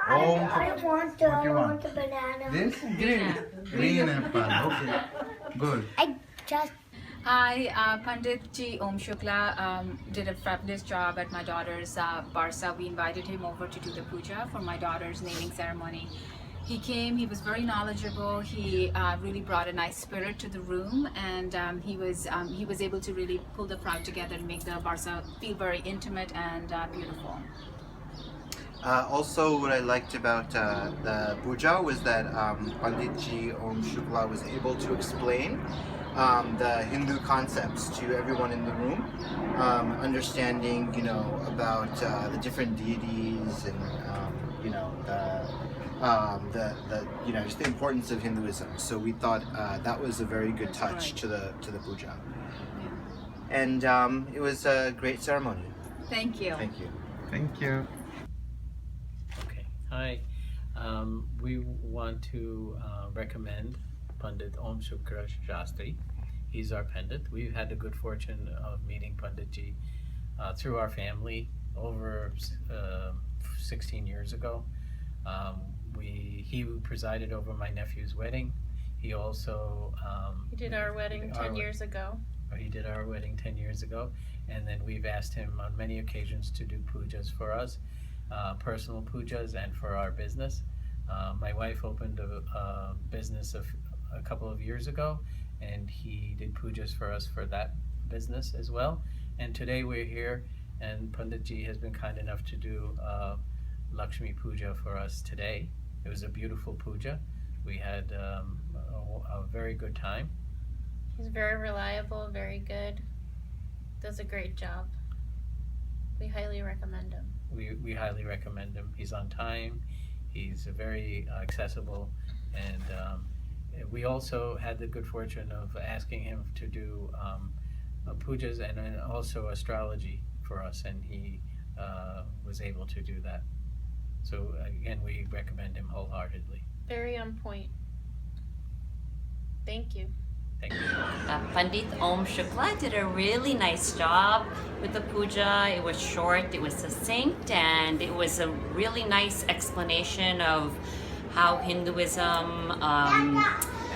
Oh, I want what do you want? the banana. This? Green apple. Okay. Good. I just I, Pandit Ji Om Shukla, did a fabulous job at my daughter's Barsa. We invited him over to do the puja for my daughter's naming ceremony. He came, he was very knowledgeable, he really brought a nice spirit to the room, and he was able to really pull the crowd together and make the Barsa feel very intimate and beautiful. Also, what I liked about the puja was that Panditji Om Shukla was able to explain the Hindu concepts to everyone in the room, understanding, about the different deities and, just the importance of Hinduism. So we thought that was a very good touch to the puja, and it was a great ceremony. Thank you. Thank you. Thank you. Okay, hi. We want to recommend Pandit Om Shukla Shastri. He's our Pandit. We've had the good fortune of meeting Panditji through our family over 16 years ago. He presided over my nephew's wedding. He also He did our wedding 10 years ago. He did our wedding 10 years ago, and then we've asked him on many occasions to do pujas for us, personal pujas, and for our business. My wife opened a business a couple of years ago, and he did pujas for us for that business as well. And today we're here, and Panditji has been kind enough to do Lakshmi Puja for us today. It was a beautiful puja. We had a very good time. He's very reliable, very good. Does a great job. We highly recommend him. We highly recommend him. He's on time. He's very accessible, and we also had the good fortune of asking him to do pujas and then also astrology for us, and he was able to do that. So again, we recommend him wholeheartedly. Very on point. Thank you. Thank you. Pandit Om Shukla did a really nice job with the puja. It was short, it was succinct, and it was a really nice explanation of how Hinduism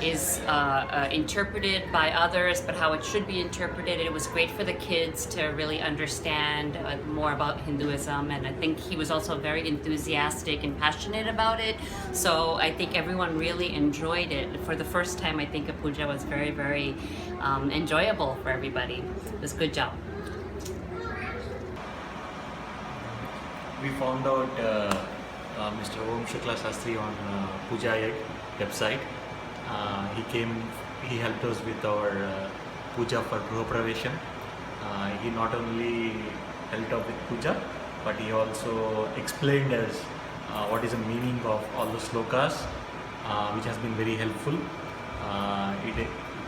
is interpreted by others, but how it should be interpreted. It was great for the kids to really understand more about Hinduism, and I think he was also very enthusiastic and passionate about it. So I think everyone really enjoyed it. For the first time, I think a puja was very, very enjoyable for everybody. It was a good job. We found out Mr. Om Shukla Shastri on Puja Egg website. He helped us with our puja for Gruha Pravesham. He not only helped out with puja, but he also explained us what is the meaning of all the slokas, which has been very helpful.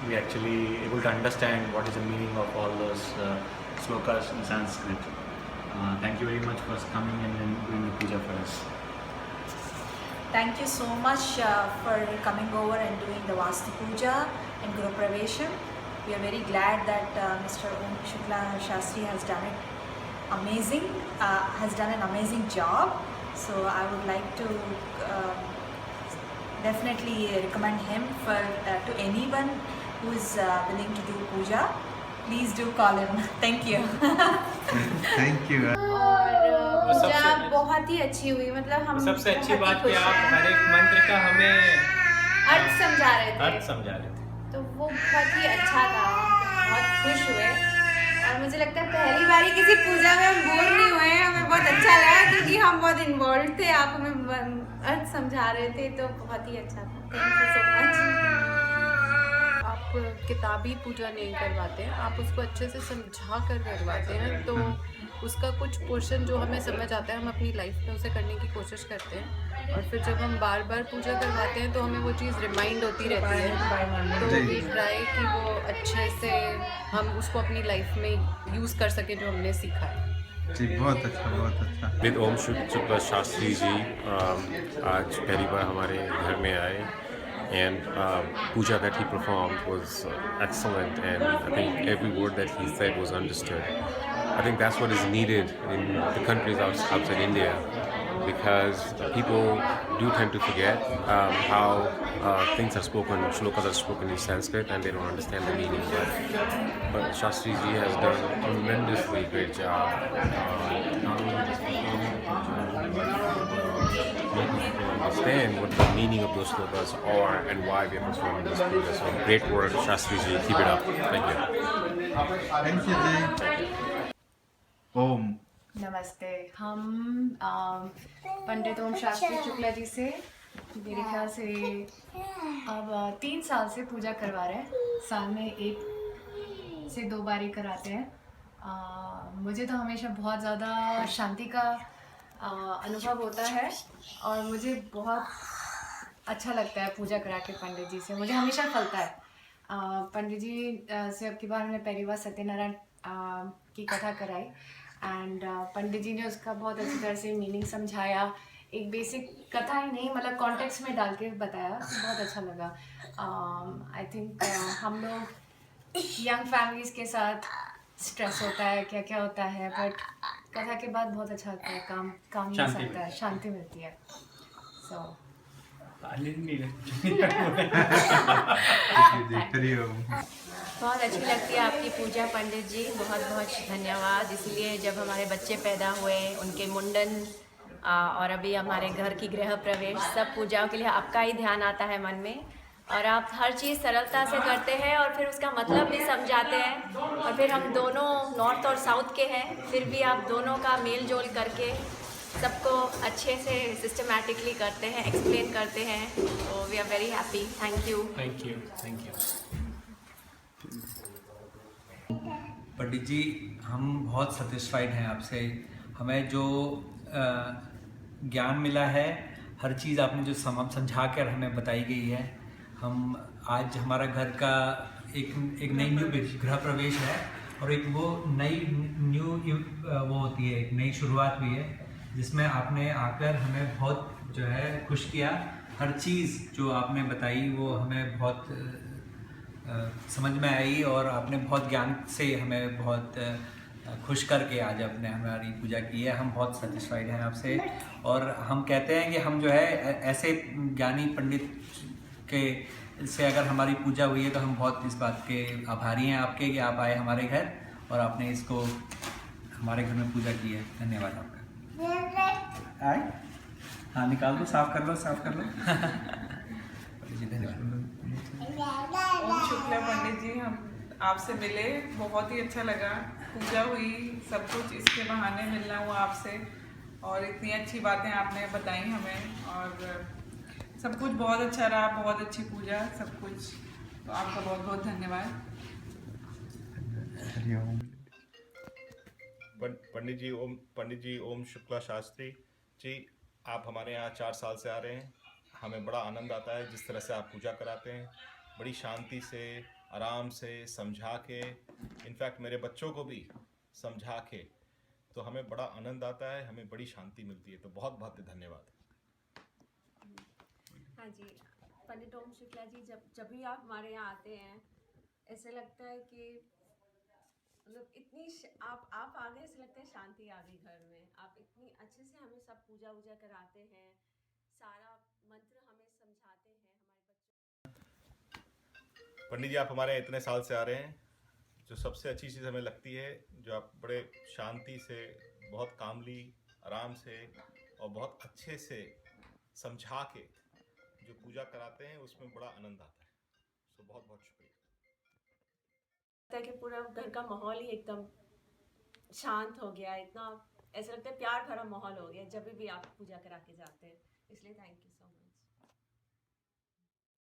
We actually able to understand what is the meaning of all those slokas in Sanskrit. Thank you very much for coming and doing the puja for us. Thank you so much for coming over and doing the Vastu Puja and Guru Pravesham. We are very glad that Mr. Om Shukla Shastri has done an amazing job. So I would like to definitely recommend him to anyone who is willing to do puja. Please do call him. Thank you. Thank you. और पूजा बहुत ही अच्छी हुई, मतलब हम सबसे अच्छी बहुत ही बात कि खुश आप हैं। हर एक मंत्र का हमें अर्थ समझा रहे थे। अर्थ समझा रहे थे। तो वो बहुत ही अच्छा था, बहुत खुश हुए, और मुझे लगता है पहली बारी किसी पूजा में हम बोर नहीं हुए। हमें बहुत अच्छा लगा क्योंकि हम बहुत इन्वॉल्व थे, आप हमें अर्थ समझा रहे थे, तो बहुत ही अच्छा था। Thank you so much. आप किताबी पूजा नहीं करवाते हैं, आप उसको अच्छे से समझा कर करवाते हैं, तो उसका कुछ पोर्शन जो हमें समझ आता है हम अपनी लाइफ में उसे करने की कोशिश करते हैं, और फिर जब हम बार बार पूजा करवाते हैं तो हमें वो चीज़ रिमाइंड होती रहती है। तो वी ट्राई कि वो अच्छे से हम उसको अपनी लाइफ में यूज़ कर सकें जो हमने सीखा है। जी बहुत अच्छा, बहुत अच्छा। पंडित ओम शुक्ला शास्त्री जी आज पहली बार हमारे घर में आए, and puja that he performed was excellent, and I think every word that he said was understood. I think that's what is needed in the countries outside India, because people do tend to forget how things are spoken, shlokas are spoken in Sanskrit, and they don't understand the meaning. But Shastri Ji has done a tremendously great job. Not only just understand what the meaning of those shlokas are and why we are performing this puja. So great work, Shastri Ji. Keep it up. Thank you. Thank you, Jay. Om. नमस्ते। हम पंडित ओम शास्त्री शुक्ला जी से मेरे ख्याल से अब 3 साल से पूजा करवा रहे हैं। साल में 1 से 2 बार ही कराते हैं। मुझे तो हमेशा बहुत ज़्यादा शांति का अनुभव होता है और मुझे बहुत अच्छा लगता है पूजा करा के पंडित जी से। मुझे हमेशा फलता है। पंडित जी से अब की बार हमने पहली बार सत्यनारायण की कथा कराई एंड पंडित जी ने उसका बहुत अच्छी तरह से मीनिंग समझाया। एक बेसिक कथा ही नहीं, मतलब कॉन्टेक्स्ट में डाल के बताया, बहुत अच्छा लगा। आई थिंक हम लोग यंग फैमिलीज़ के साथ स्ट्रेस होता है, क्या क्या होता है, बट कथा के बाद बहुत अच्छा लगता है, काम मिल सकता है, शांति मिलती है। सो बहुत अच्छी लगती है आपकी पूजा पंडित जी, बहुत बहुत धन्यवाद। इसलिए जब हमारे बच्चे पैदा हुए, उनके मुंडन और अभी हमारे घर की गृह प्रवेश, सब पूजाओं के लिए आपका ही ध्यान आता है मन में और आप हर चीज़ सरलता से करते हैं और फिर उसका मतलब भी समझाते हैं। और फिर हम दोनों नॉर्थ और साउथ के हैं, फिर भी आप दोनों का मेल जोल करके सबको अच्छे से सिस्टमैटिकली करते हैं, एक्सप्लेन करते हैं। तो we are very happy. Thank you. Thank you, thank you. Pandit ji, हम बहुत सेटिस्फाइड हैं आपसे। हमें जो ज्ञान मिला है, हर चीज़ आपने जो समझा कर हमें बताई गई है, हम आज हमारा घर का एक नई न्यू गृह प्रवेश है और एक वो नई न्यू वो होती है, एक नई शुरुआत हुई है जिसमें आपने आकर हमें बहुत जो है खुश किया। हर चीज़ जो आपने बताई वो हमें बहुत समझ में आई और आपने बहुत ज्ञान से हमें बहुत खुश करके आज आपने हमारी पूजा की है। हम बहुत सेटिस्फाइड हैं आपसे और हम कहते हैं कि हम जो है ऐसे ज्ञानी पंडित के से अगर हमारी पूजा हुई है तो हम बहुत इस बात के आभारी हैं आपके कि आप आए हमारे घर और आपने इसको हमारे घर में पूजा की है। धन्यवाद आपका। आए, हाँ निकाल दो, साफ कर लो, साफ कर लो। जी धन्यवाद। ओम शुक्ला पंडित जी, हम आपसे मिले, बहुत ही अच्छा लगा। पूजा हुई, सब कुछ इसके बहाने मिलना हुआ आपसे और इतनी अच्छी बातें आपने बताई हमें और सब कुछ बहुत अच्छा रहा, बहुत अच्छी पूजा, सब कुछ। तो आपका बहुत बहुत धन्यवाद। पंडित जी ओम शुक्ला शास्त्री जी, आप हमारे यहाँ 4 साल से आ रहे हैं। हमें बड़ा आनंद आता है जिस तरह से आप पूजा कराते हैं, बड़ी शांति से, आराम से समझा के, इनफैक्ट मेरे बच्चों को भी समझा के, तो हमें बड़ा आनंद आता है, हमें बड़ी शांति मिलती है। तो बहुत बहुत धन्यवाद। हाँ जी, पंडित ओम शुक्ला जी, जब भी आप हमारे यहाँ आते हैं ऐसे लगता है कि मतलब इतनी आप आ गए, ऐसे लगता है शांति आ गई घर में। आप इतनी अच्छे से हमें सब पूजा वूजा कराते हैं, सारा मंत्र हमें समझाते हैं हमारे बच्चों। पंडित जी, आप हमारे यहाँ इतने साल से आ रहे हैं, जो सबसे अच्छी चीज़ हमें लगती है, जो आप बड़े शांति से, बहुत कामली, आराम से और बहुत अच्छे से समझा के जो पूजा कराते हैं, उसमें बड़ा आनंद आता है। सो बहुत बहुत शुक्रिया। कि पूरा घर का माहौल ही एकदम शांत हो गया, इतना ऐसा लगता है प्यार भरा माहौल हो गया जब भी आप पूजा करा के जाते हैं। इसलिए थैंक यू सो मच।